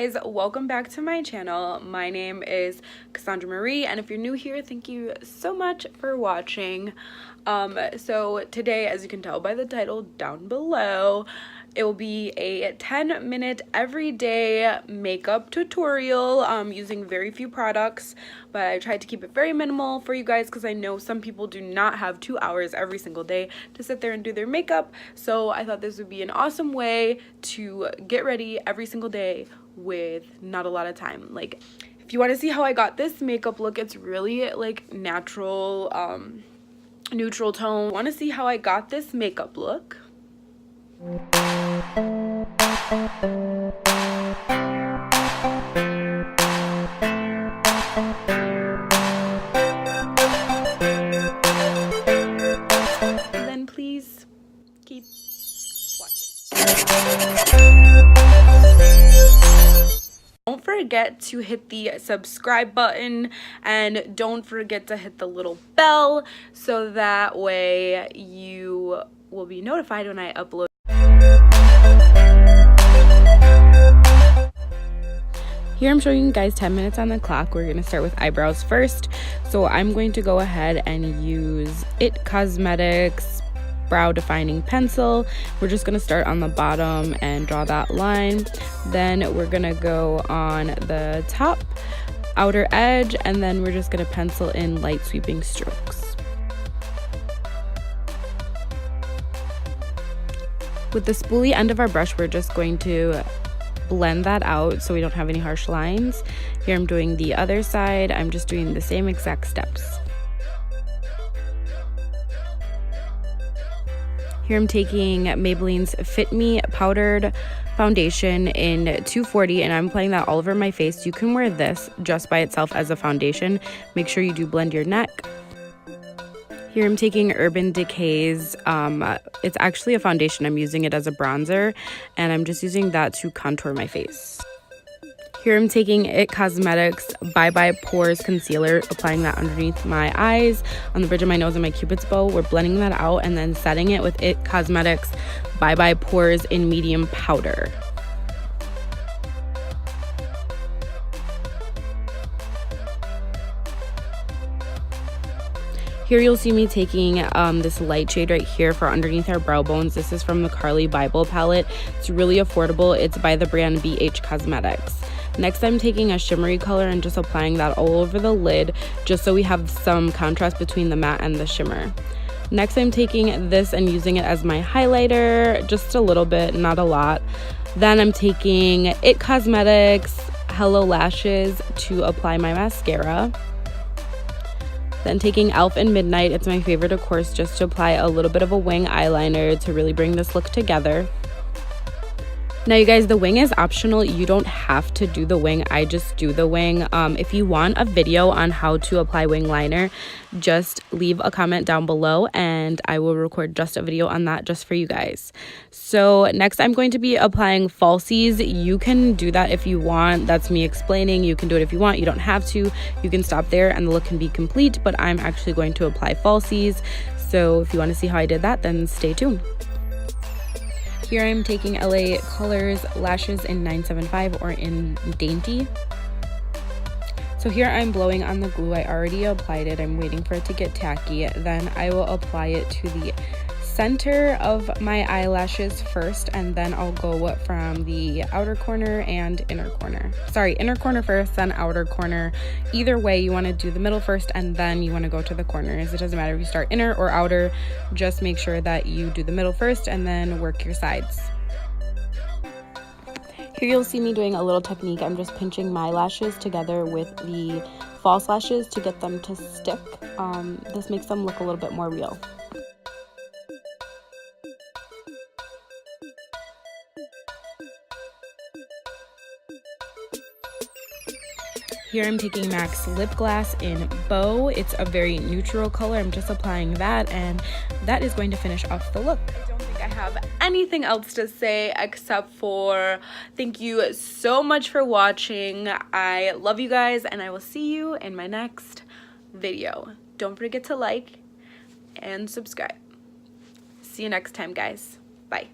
guys, welcome back to my channel. My name is Cassandra Marie, and if you're new here, thank you so much for watching. So today, as you can tell by the title down below, it will be a 10-minute everyday makeup tutorial using very few products, but I tried to keep it very minimal for you guys because I know some people do not have 2 hours every single day to sit there and do their makeup. So I thought this would be an awesome way to get ready every single day with not a lot of time. Like, if you want to see how I got this makeup look, it's really like natural, neutral tone. Want to see how I got this makeup look? Then please keep watching. Don't forget to hit the subscribe button and don't forget to hit the little bell so that way you will be notified when I upload. Here I'm showing you guys 10 minutes on the clock. We're going to start with eyebrows first. So I'm going to go ahead and use IT Cosmetics brow defining pencil. We're just going to start on the bottom and draw that line. Then we're going to go on the top outer edge, and then we're just going to pencil in light sweeping strokes. With the spoolie end of our brush, we're just going to blend that out so we don't have any harsh lines. Here I'm doing the other side. I'm just doing the same exact steps. Here I'm taking Maybelline's Fit Me powdered foundation in 240, and I'm applying that all over my face. You can wear this just by itself as a foundation. Make sure you do blend your neck. Here I'm taking Urban Decay's, it's actually a foundation. I'm using it as a bronzer, and I'm just using that to contour my face. Here I'm taking IT Cosmetics Bye Bye Pores Concealer, applying that underneath my eyes, on the bridge of my nose, and my cupid's bow. We're blending that out and then setting it with IT Cosmetics Bye Bye Pores in medium powder. Here you'll see me taking this light shade right here for underneath our brow bones. This is from the Carli Babel palette. It's really affordable. It's by the brand BH Cosmetics. Next, I'm taking a shimmery color and just applying that all over the lid, just so we have some contrast between the matte and the shimmer. Next, I'm taking this and using it as my highlighter, just a little bit, not a lot. Then I'm taking IT Cosmetics Hello Lashes to apply my mascara. Then taking e.l.f. in Midnight, it's my favorite, of course, just to apply a little bit of a wing eyeliner to really bring this look together. Now, you guys, the wing is optional. You don't have to do the wing. I just do the wing. If you want a video on how to apply wing liner, just leave a comment down below and I will record just a video on that just for you guys. So next, I'm going to be applying falsies. You can do that if you want. That's me explaining. You can do it if you want. You don't have to. You can stop there and the look can be complete, but I'm actually going to apply falsies. So if you want to see how I did that, then stay tuned. Here I'm taking LA Colors lashes in 975 or in Dainty. So here I'm blowing on the glue. I already applied it. I'm waiting for it to get tacky. Then I will apply it to the center of my eyelashes first, and then I'll go from the outer corner and inner corner. Sorry, inner corner first, then outer corner. Either way, you want to do the middle first and then you want to go to the corners. It doesn't matter if you start inner or outer. Just make sure that you do the middle first and then work your sides. Here you'll see me doing a little technique. I'm just pinching my lashes together with the false lashes to get them to stick. This makes them look a little bit more real. Here I'm taking MAC's lip glass in Beaux. It's a very neutral color. I'm just applying that, and that is going to finish off the look. I don't think I have anything else to say except for thank you so much for watching. I love you guys, and I will see you in my next video. Don't forget to like and subscribe. See you next time, guys. Bye.